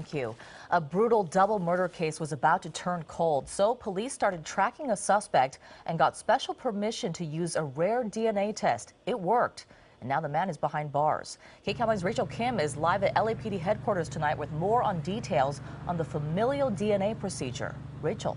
Thank you. A brutal double murder case was about to turn cold, so police started tracking a suspect and got special permission to use a rare DNA test. It worked, and now the man is behind bars. KCAL9's Rachel Kim is live at LAPD headquarters tonight with more on details on the familial DNA procedure. Rachel.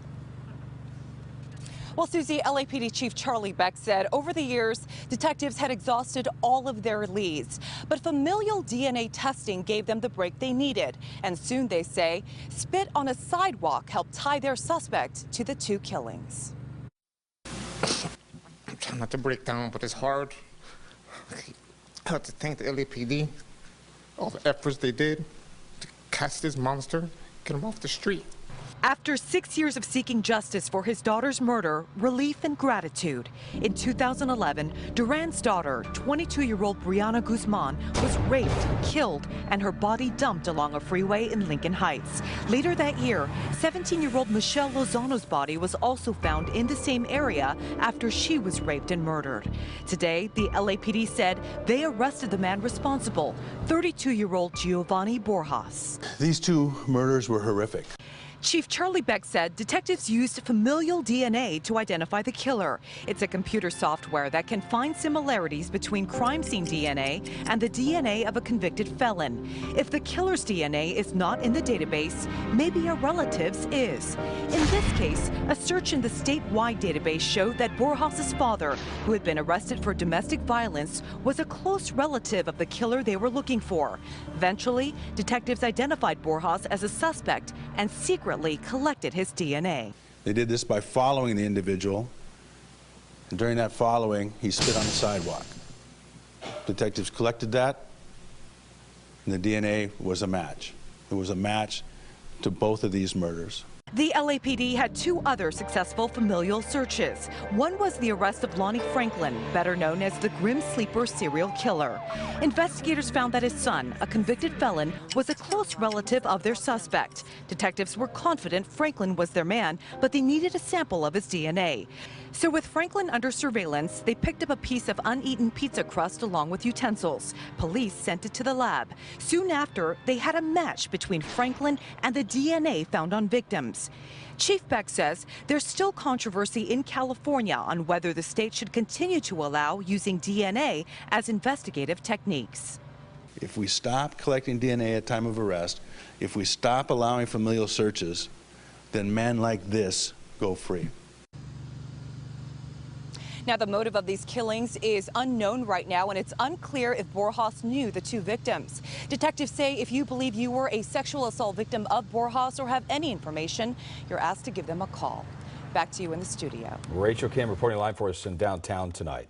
Well, Susie, LAPD Chief Charlie Beck said over the years, detectives had exhausted all of their leads. But familial DNA testing gave them the break they needed. And soon, they say, spit on a sidewalk helped tie their suspect to the two killings. I'm trying not to break down, but it's hard. I have to thank the LAPD, all the efforts they did to catch this monster, get him off the street. After 6 years of seeking justice for his daughter's murder, relief and gratitude. In 2011, Duran's daughter, 22-year-old Brianna Guzman, was raped, killed, and her body dumped along a freeway in Lincoln Heights. Later that year, 17-year-old Michelle Lozano's body was also found in the same area after she was raped and murdered. Today, the LAPD said they arrested the man responsible, 32-year-old Giovanni Borjas. These two murders were horrific. Chief Charlie Beck said detectives used familial DNA to identify the killer. It's a computer software that can find similarities between crime scene DNA and the DNA of a convicted felon. If the killer's DNA is not in the database, maybe a relative's is. In this case, a search in the statewide database showed that Borjas' father, who had been arrested for domestic violence, was a close relative of the killer they were looking for. Eventually, detectives identified Borjas as a suspect and secretly collected his DNA. They did this by following the individual, and during that following, he spit on the sidewalk. Detectives collected that, and the DNA was a match. It was a match to both of these murders. The LAPD had two other successful familial searches. One was the arrest of Lonnie Franklin, better known as the Grim Sleeper serial killer. Investigators found that his son, a convicted felon, was a close relative of their suspect. Detectives were confident Franklin was their man, but they needed a sample of his DNA. So with Franklin under surveillance, they picked up a piece of uneaten pizza crust along with utensils. Police sent it to the lab. Soon after, they had a match between Franklin and the DNA found on victims. Chief Beck says there's still controversy in California on whether the state should continue to allow using DNA as investigative techniques. If we stop collecting DNA at time of arrest, if we stop allowing familial searches, then men like this go free. Now, the motive of these killings is unknown right now, and it's unclear if Borjas knew the two victims. Detectives say if you believe you were a sexual assault victim of Borjas or have any information, you're asked to give them a call. Back to you in the studio. Rachel Kim reporting live for us in downtown tonight.